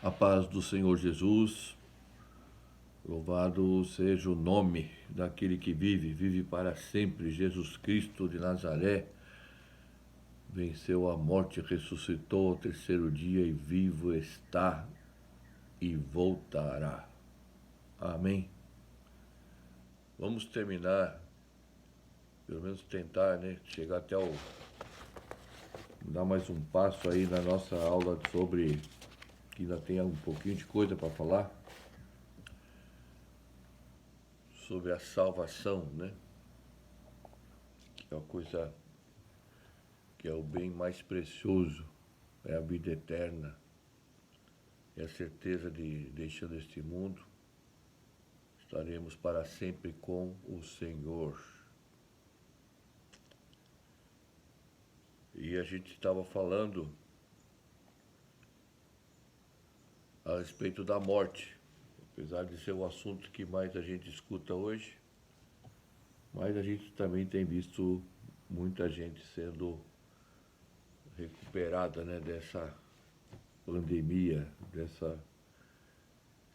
A paz do Senhor Jesus, louvado seja o nome daquele que vive para sempre. Jesus Cristo de Nazaré venceu a morte, ressuscitou ao terceiro dia e vivo está e voltará. Amém. Vamos terminar, pelo menos tentar, chegar até dar mais um passo aí na nossa aula sobre, que ainda tem um pouquinho de coisa para falar, sobre a salvação, que é a coisa, que é o bem mais precioso, é a vida eterna, é a certeza de, deixando este mundo, estaremos para sempre com o Senhor. E a gente estava falando a respeito da morte, apesar de ser o assunto que mais a gente escuta hoje, mas a gente também tem visto muita gente sendo recuperada, dessa pandemia,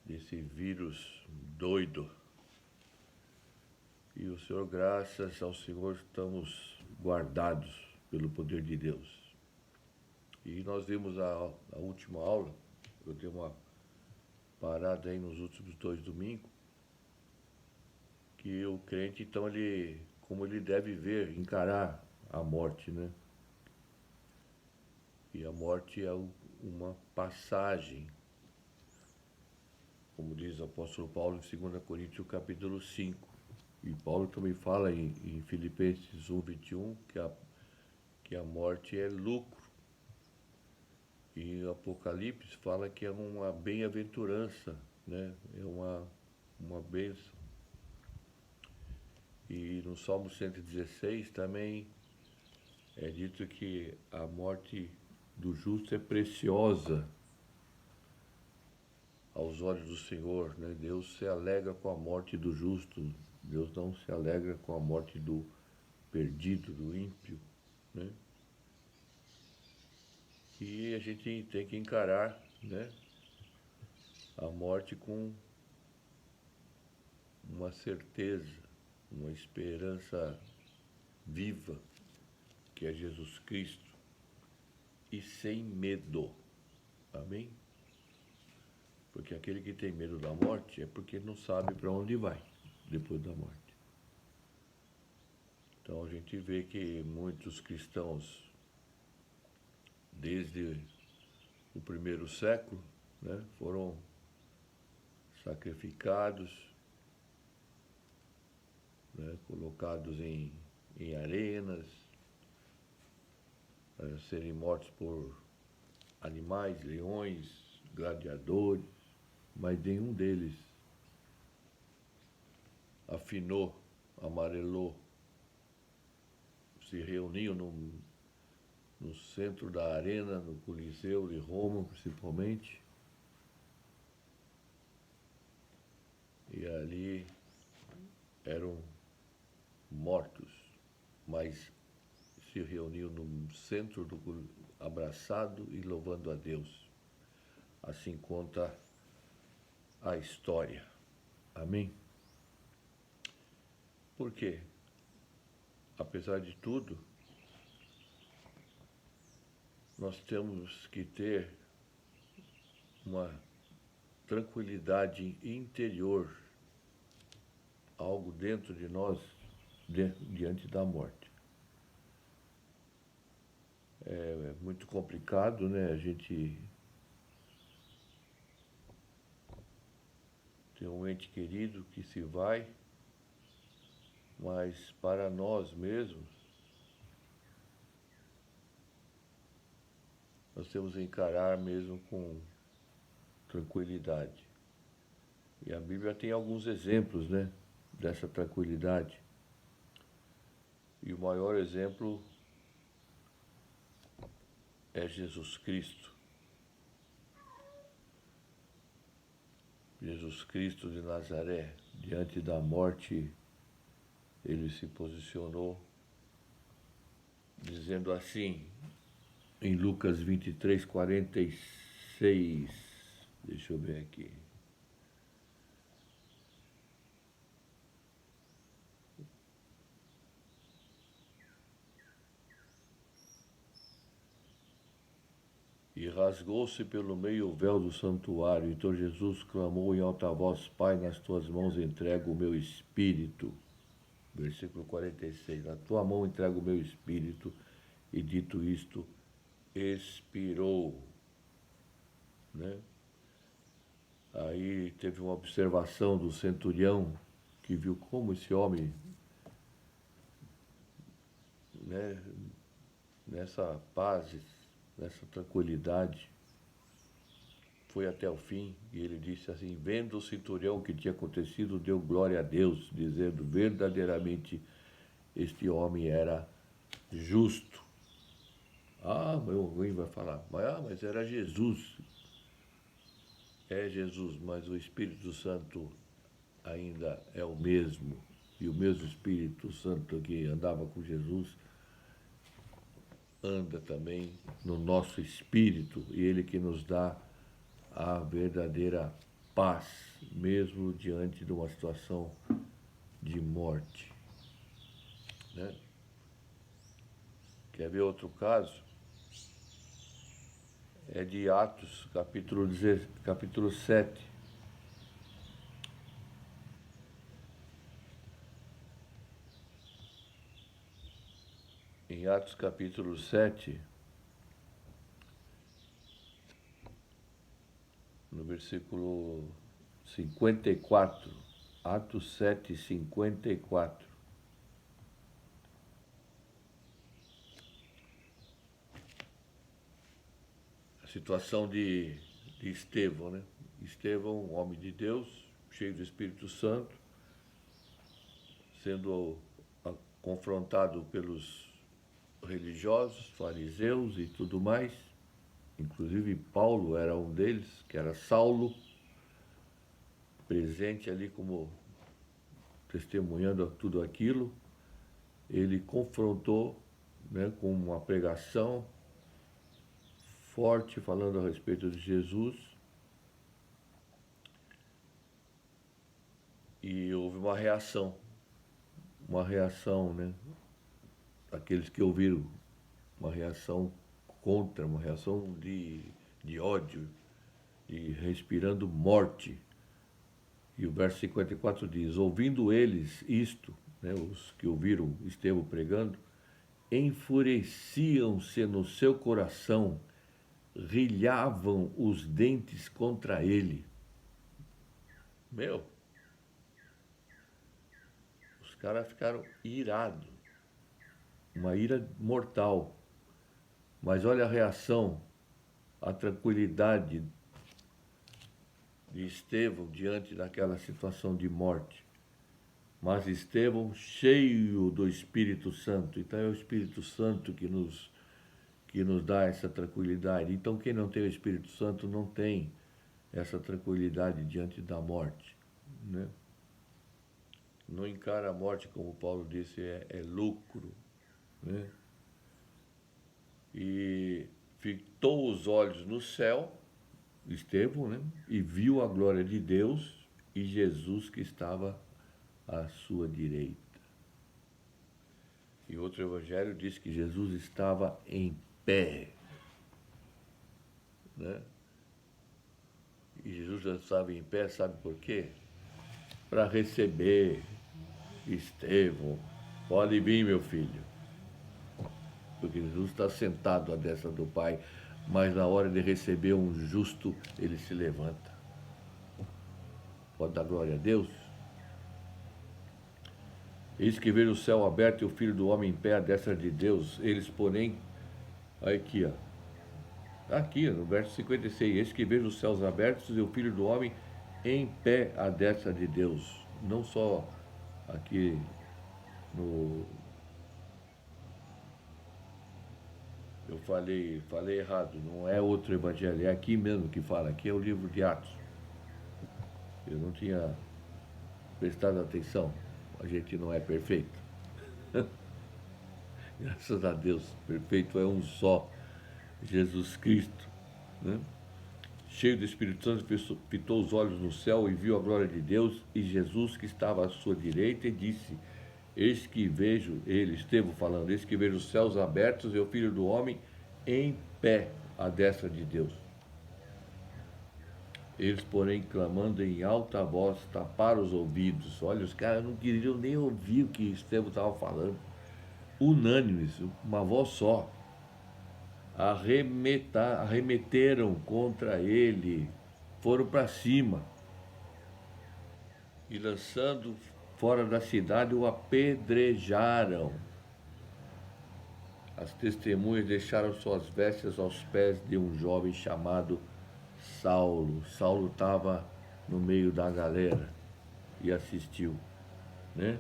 desse vírus doido. E o Senhor, graças ao Senhor, estamos guardados pelo poder de Deus. E nós vimos a última aula, eu dei uma parada aí nos últimos 2 domingos, que o crente, então, como ele deve ver, encarar a morte, E a morte é uma passagem, como diz o apóstolo Paulo em 2 Coríntios capítulo 5. E Paulo também fala em Filipenses 1:21 que a morte é lucro. E o Apocalipse fala que é uma bem-aventurança, É uma bênção. E no Salmo 116 também é dito que a morte do justo é preciosa aos olhos do Senhor, Deus se alegra com a morte do justo, Deus não se alegra com a morte do perdido, do ímpio, E a gente tem que encarar, a morte com uma certeza, uma esperança viva, que é Jesus Cristo, e sem medo. Amém? Porque aquele que tem medo da morte é porque não sabe para onde vai depois da morte. Então a gente vê que muitos cristãos, desde o primeiro século, foram sacrificados, colocados em arenas, serem mortos por animais, leões, gladiadores, mas nenhum deles afinou, amarelou, se reuniam no centro da arena, no Coliseu de Roma, principalmente, e ali eram mortos, mas se reuniam no centro abraçado e louvando a Deus. Assim conta a história. Amém? Por quê? Apesar de tudo, nós temos que ter uma tranquilidade interior, algo dentro de nós, diante da morte. É muito complicado, A gente tem um ente querido que se vai, mas para nós mesmos, nós temos que encarar mesmo com tranquilidade. E a Bíblia tem alguns exemplos, dessa tranquilidade. E o maior exemplo é Jesus Cristo. Jesus Cristo de Nazaré, diante da morte, ele se posicionou dizendo assim, em Lucas 23:46, Deixa eu ver aqui. E rasgou-se pelo meio o véu do santuário. Então Jesus clamou em alta voz: Pai, nas tuas mãos entrego o meu espírito. Versículo 46. Na tua mão entrego o meu espírito. E dito isto, expirou. Né? Aí teve uma observação do centurião que viu como esse homem, né, nessa paz, nessa tranquilidade, foi até o fim. E ele disse assim: vendo o centurião o que tinha acontecido, deu glória a Deus, dizendo: verdadeiramente este homem era justo. Ah, mas alguém vai falar: mas era Jesus. É Jesus, mas o Espírito Santo ainda é o mesmo. E o mesmo Espírito Santo que andava com Jesus anda também no nosso espírito, e ele que nos dá a verdadeira paz, mesmo diante de uma situação de morte. Né? Quer ver outro caso? É de Atos, capítulo 7. Em Atos capítulo 7, no versículo 54, Atos 7, 54. A situação de Estevão, né? Estevão, um homem de Deus, cheio do Espírito Santo, sendo confrontado pelos religiosos, fariseus e tudo mais. Inclusive Paulo era um deles, que era Saulo, presente ali como testemunhando tudo aquilo. Ele confrontou, né, com uma pregação forte falando a respeito de Jesus. E houve uma reação, né, daqueles que ouviram, uma reação contra, uma reação de ódio, e respirando morte. E o verso 54 diz: ouvindo eles isto, né, os que ouviram Estevão pregando, enfureciam-se no seu coração, rilhavam os dentes contra ele. Os caras ficaram irados, uma ira mortal. Mas olha a reação, a tranquilidade de Estevão diante daquela situação de morte. Mas Estevão, cheio do Espírito Santo. Então é o Espírito Santo que nos dá essa tranquilidade. Então quem não tem o Espírito Santo não tem essa tranquilidade diante da morte, né? Não encara a morte, como Paulo disse, é lucro, né? E fitou os olhos no céu, Estevão, né? E viu a glória de Deus e Jesus que estava à sua direita. E outro evangelho diz que Jesus estava em pé, né? E Jesus já estava em pé, sabe por quê? Para receber Estevão. Pode vir, meu filho. Porque Jesus está sentado à destra do Pai, mas na hora de receber um justo, ele se levanta. Pode dar glória a Deus? Eis que vejo o céu aberto e o Filho do Homem em pé à destra de Deus. Eles, porém, aqui, ó. Aqui, no verso 56. Eis que vejo os céus abertos e o Filho do Homem em pé à destra de Deus. Não só aqui no... Eu falei errado, não é outro evangelho, é aqui mesmo que fala. Aqui é o livro de Atos. Eu não tinha prestado atenção. A gente não é perfeito. Graças a Deus, perfeito é um só, Jesus Cristo, né? cheio do Espírito Santo, fitou os olhos no céu e viu a glória de Deus e Jesus que estava à sua direita e disse: Eis que vejo, ele, Estevão falando, eis que vejo os céus abertos e o Filho do Homem em pé à destra de Deus. Eles, porém, clamando em alta voz, taparam os ouvidos. Olha, os caras não queriam nem ouvir o que Estevão estava falando. Unânimes, uma voz só. Arremeteram contra ele, foram para cima. E lançando fora da cidade, o apedrejaram. As testemunhas deixaram suas vestes aos pés de um jovem chamado Saulo. Saulo estava no meio da galera e assistiu, né?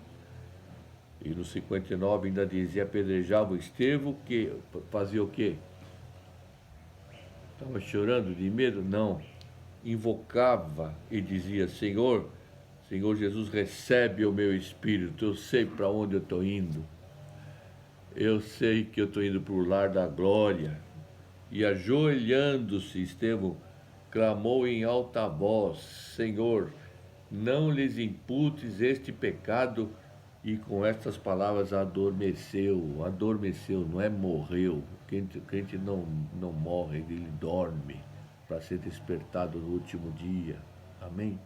E no 59 ainda dizia, apedrejava o Estevão, que fazia o quê? Estava chorando de medo? Não. Invocava e dizia, Senhor Jesus, recebe o meu espírito, eu sei para onde eu estou indo. Eu sei que eu estou indo para o lar da glória. E ajoelhando-se, Estevão clamou em alta voz, Senhor, não lhes imputes este pecado. E com estas palavras adormeceu, não é morreu. O crente não morre, ele dorme para ser despertado no último dia. Amém?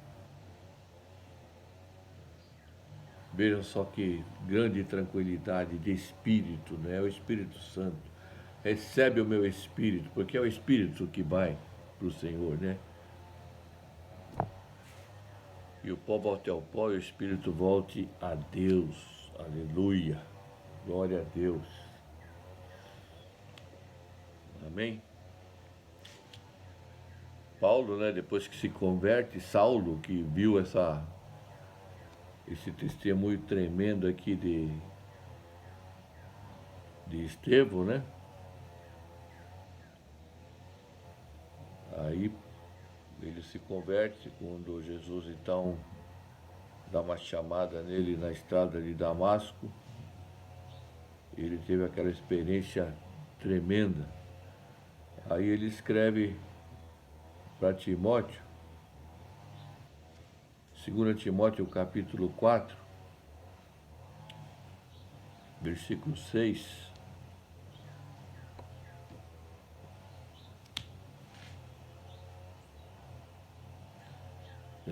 Vejam só que grande tranquilidade de espírito, né? É o Espírito Santo. Recebe o meu espírito, porque é o espírito que vai para o Senhor, né? E o pó volte ao pó e o espírito volte a Deus. Aleluia. Glória a Deus. Amém? Paulo, né, depois que se converte, Saulo, que viu esse testemunho tremendo aqui de Estevão, né? Aí ele se converte quando Jesus então dá uma chamada nele na estrada de Damasco. Ele teve aquela experiência tremenda. Aí ele escreve para Timóteo, 2 Timóteo capítulo 4, versículo 6.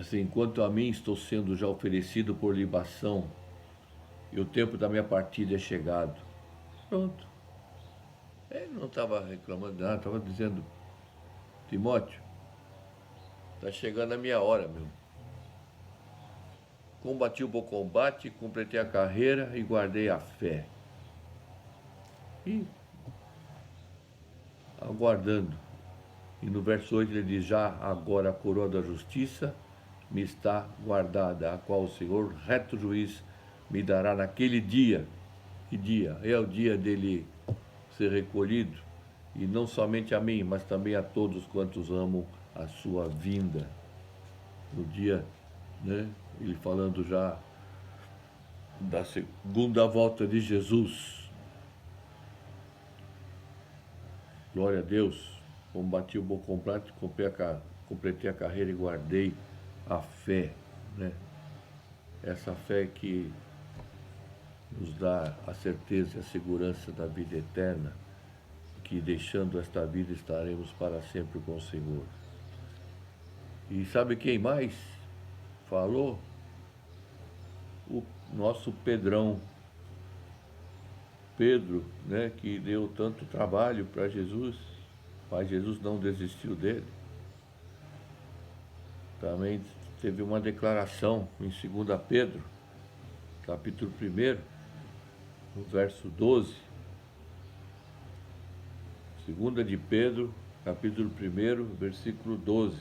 Assim, quanto a mim, estou sendo já oferecido por libação, e o tempo da minha partida é chegado. Pronto. Ele não estava reclamando de nada, estava dizendo, Timóteo, está chegando a minha hora, meu. Combati o bom combate, completei a carreira e guardei a fé. E aguardando. E no verso 8 ele diz, já agora a coroa da justiça me está guardada, a qual o Senhor, reto juiz, me dará naquele dia. Que dia? É o dia dele ser recolhido, e não somente a mim, mas também a todos quantos amam a sua vinda. No dia, né, ele falando já da segunda volta de Jesus. Glória a Deus. Combati o bom combate, completei a carreira e guardei a fé, né? Essa fé que nos dá a certeza e a segurança da vida eterna, que deixando esta vida estaremos para sempre com o Senhor. E sabe quem mais falou? O nosso Pedrão. Pedro, né, que deu tanto trabalho para Jesus, mas Jesus não desistiu dele. Também teve uma declaração em 2 Pedro, capítulo 1, no verso 12. 2 de Pedro, capítulo 1, versículo 12.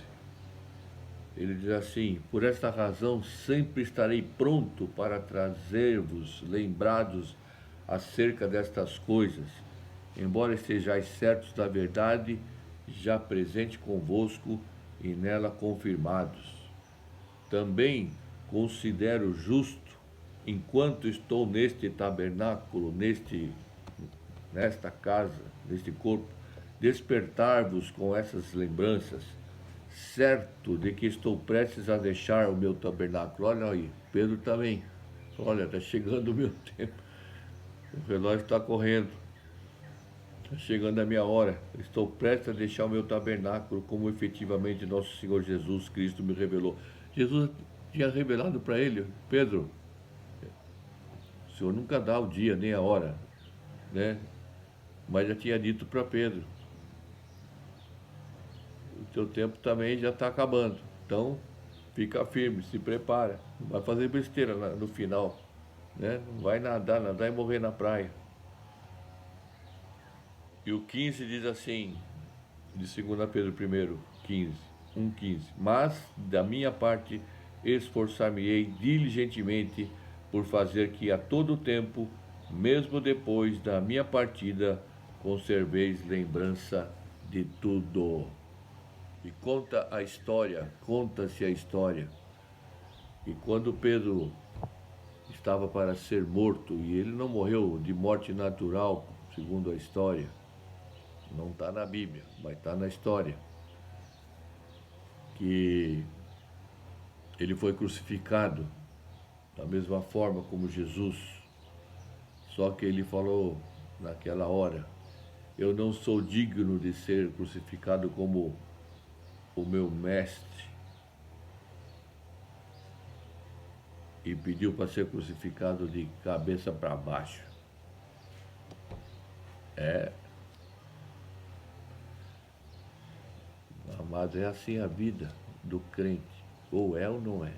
Ele diz assim, por esta razão sempre estarei pronto para trazer-vos lembrados acerca destas coisas, embora estejais certos da verdade, já presente convosco e nela confirmados. Também considero justo, enquanto estou neste tabernáculo, nesta casa, neste corpo, despertar-vos com essas lembranças, certo de que estou prestes a deixar o meu tabernáculo. Olha aí, Pedro também. Olha, está chegando o meu tempo. O relógio está correndo. Está chegando a minha hora. Estou prestes a deixar o meu tabernáculo, como efetivamente nosso Senhor Jesus Cristo me revelou. Jesus tinha revelado para ele: Pedro, o Senhor nunca dá o dia nem a hora, né? Mas já tinha dito para Pedro: o teu tempo também já está acabando. Então, fica firme, se prepara. Não vai fazer besteira no final, né? Não vai nadar e morrer na praia. E o 15 diz assim, de 2 Pedro 1, 15, 1,15. Mas, da minha parte, esforçar-me-ei diligentemente por fazer que a todo tempo, mesmo depois da minha partida, conserveis lembrança de tudo. E conta-se a história, que quando Pedro estava para ser morto, e ele não morreu de morte natural, segundo a história, não está na Bíblia, mas está na história, que ele foi crucificado da mesma forma como Jesus, só que ele falou naquela hora: eu não sou digno de ser crucificado como o meu mestre, e pediu para ser crucificado de cabeça para baixo. É, amado, é assim a vida do crente, ou é ou não é.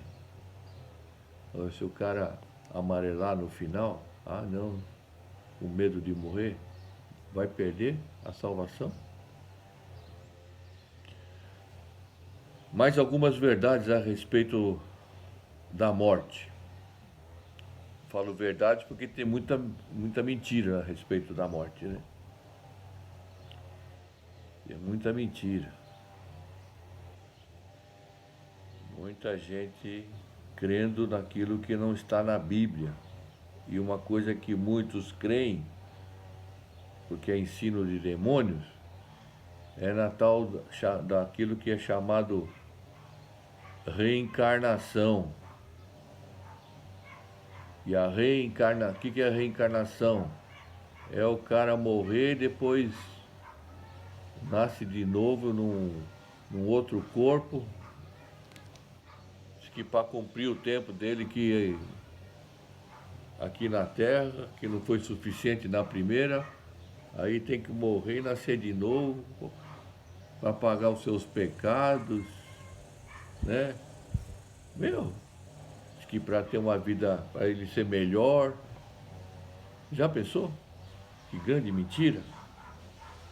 Se o cara amarelar no final, não, com medo de morrer, vai perder a salvação. Mais algumas verdades a respeito da morte. Falo verdade porque tem muita mentira a respeito da morte, né? Tem muita mentira. Muita gente crendo naquilo que não está na Bíblia. E uma coisa que muitos creem, porque é ensino de demônios, é na tal daquilo que é chamado reencarnação. E a o que é a reencarnação? É o cara morrer e depois nasce de novo num outro corpo, que para cumprir o tempo dele que aqui na Terra, que não foi suficiente na primeira, aí tem que morrer e nascer de novo para pagar os seus pecados, né? Meu, acho que para ter uma vida, para ele ser melhor. Já pensou? Que grande mentira.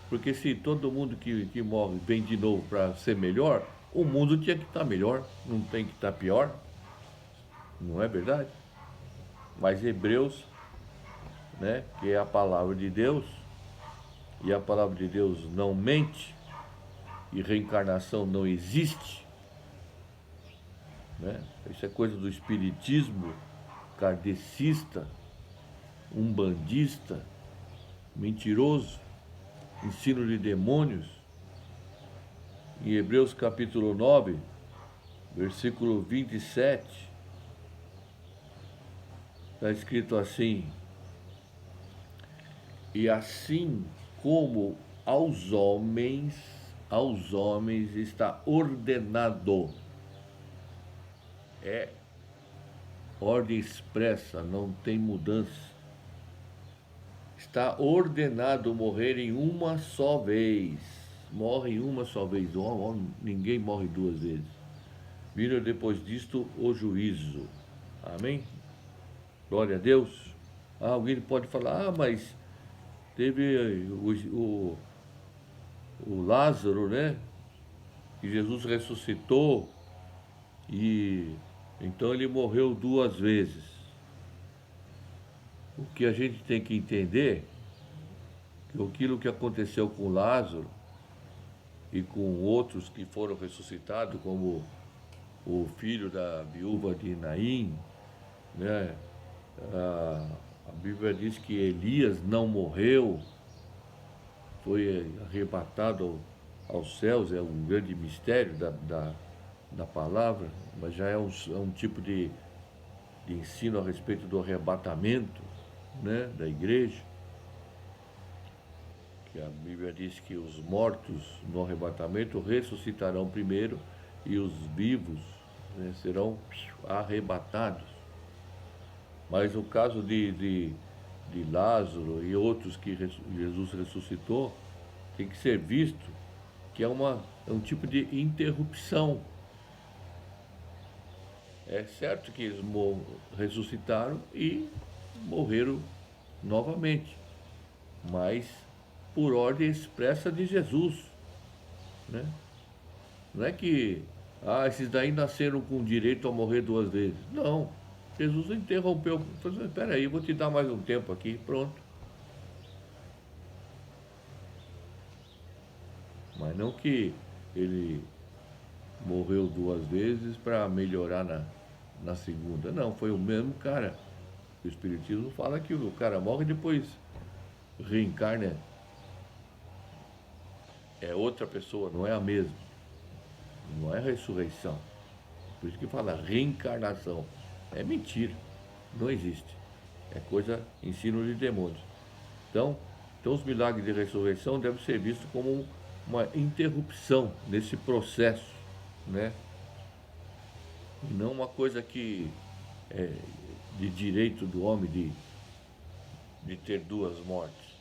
Porque se todo mundo que morre vem de novo para ser melhor, o mundo tinha que estar melhor, não tem que estar pior. Não é verdade? Mas Hebreus, né, que é a palavra de Deus, e a palavra de Deus não mente, e reencarnação não existe, né? Isso é coisa do espiritismo kardecista, umbandista, mentiroso, ensino de demônios. Em Hebreus capítulo 9, versículo 27, está escrito assim: e assim como aos homens está ordenado. É ordem expressa, não tem mudança. Está ordenado morrer em uma só vez. Morre uma só vez. Ninguém morre duas vezes. Vira depois disto o juízo. Amém? Glória a Deus. Alguém pode falar: mas teve o Lázaro, né? Que Jesus ressuscitou e então ele morreu duas vezes. O que a gente tem que entender é que aquilo que aconteceu com Lázaro e com outros que foram ressuscitados, como o filho da viúva de Naim, né? A Bíblia diz que Elias não morreu, foi arrebatado aos céus, é um grande mistério da palavra, mas já é um tipo de ensino a respeito do arrebatamento, né, da igreja, que a Bíblia diz que os mortos no arrebatamento ressuscitarão primeiro e os vivos, né, serão arrebatados. Mas o caso de Lázaro e outros que Jesus ressuscitou tem que ser visto que é um tipo de interrupção. É certo que eles ressuscitaram e morreram novamente, mas por ordem expressa de Jesus, né? Não é que esses daí nasceram com direito a morrer duas vezes. Não. Jesus interrompeu, falou assim, espera aí, vou te dar mais um tempo aqui, pronto. Mas não que ele morreu duas vezes para melhorar na segunda. Não, foi o mesmo cara. O Espiritismo fala que o cara morre e depois reencarna. É outra pessoa, não é a mesma. Não é ressurreição. Por isso que fala reencarnação. É mentira. Não existe. É coisa, ensino de demônios. Então os milagres de ressurreição devem ser vistos como uma interrupção nesse processo, né? E não uma coisa que é de direito do homem de ter duas mortes.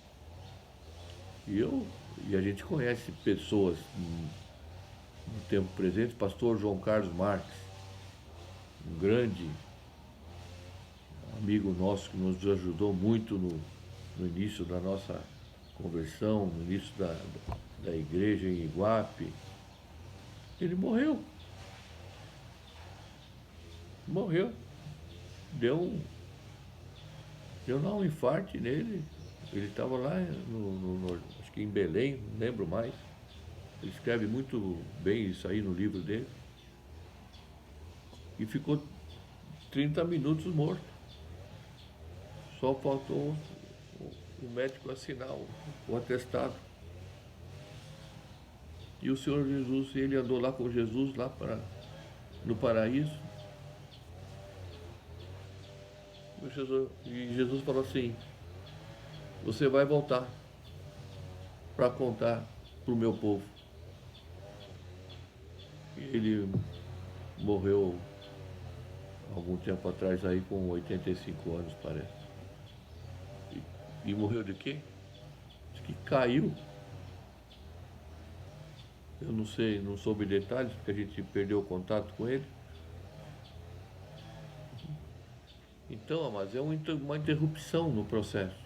E a gente conhece pessoas no tempo presente, pastor João Carlos Marques, um grande amigo nosso que nos ajudou muito no início da nossa conversão, no início da igreja em Iguape. Ele morreu. Morreu. Deu um infarte nele. Ele estava lá, acho que em Belém, não lembro mais. Ele escreve muito bem isso aí no livro dele. E ficou 30 minutos morto. Só faltou o médico assinar o atestado. E o Senhor Jesus, ele andou lá com Jesus, lá no paraíso. E Jesus falou assim, você vai voltar para contar para o meu povo. E ele morreu algum tempo atrás aí com 85 anos, parece. E morreu de quê? Diz que caiu. Eu não sei, não soube detalhes, porque a gente perdeu o contato com ele. Então, mas é uma interrupção no processo.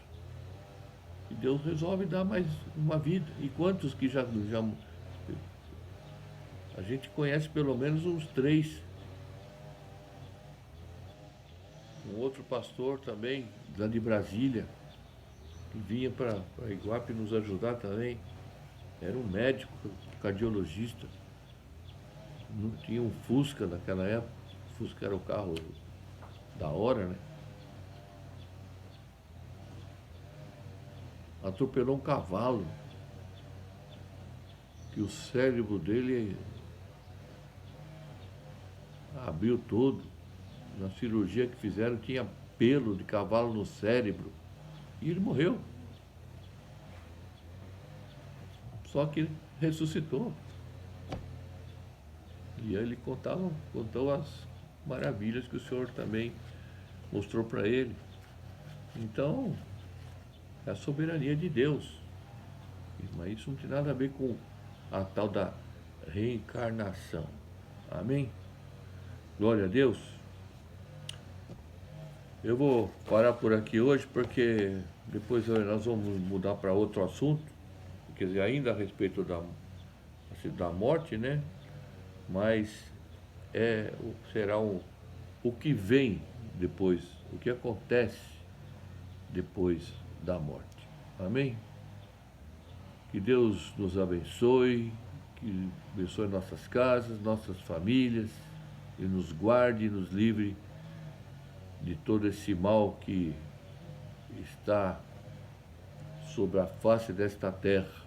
E Deus resolve dar mais uma vida. E quantos que já a gente conhece pelo menos uns 3. Um outro pastor também, lá de Brasília, que vinha para Iguape nos ajudar também. Era um médico, cardiologista. Não tinha um Fusca naquela época. O Fusca era o carro da hora, né? Atropelou um cavalo. Que o cérebro dele abriu todo. Na cirurgia que fizeram tinha pelo de cavalo no cérebro. E ele morreu. Só que ressuscitou. E aí ele contou as maravilhas que o Senhor também mostrou para ele. Então, é a soberania de Deus. Mas isso não tem nada a ver com a tal da reencarnação. Amém? Glória a Deus. Eu vou parar por aqui hoje porque depois nós vamos mudar para outro assunto. Quer dizer, ainda a respeito da morte, né? Mas será o que vem depois, o que acontece depois da morte. Amém? Que Deus nos abençoe, que abençoe nossas casas, nossas famílias, e nos guarde e nos livre de todo esse mal que está sobre a face desta terra.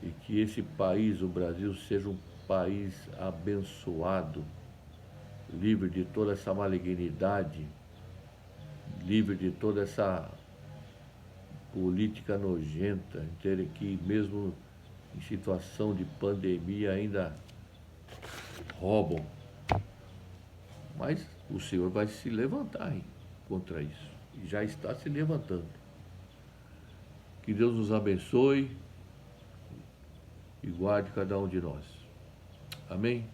e que esse país, o Brasil, seja um país abençoado, livre de toda essa malignidade, livre de toda essa política nojenta, ter que mesmo em situação de pandemia ainda roubam. Mas o Senhor vai se levantar contra isso. E já está se levantando. Que Deus nos abençoe e guarde cada um de nós. Amém?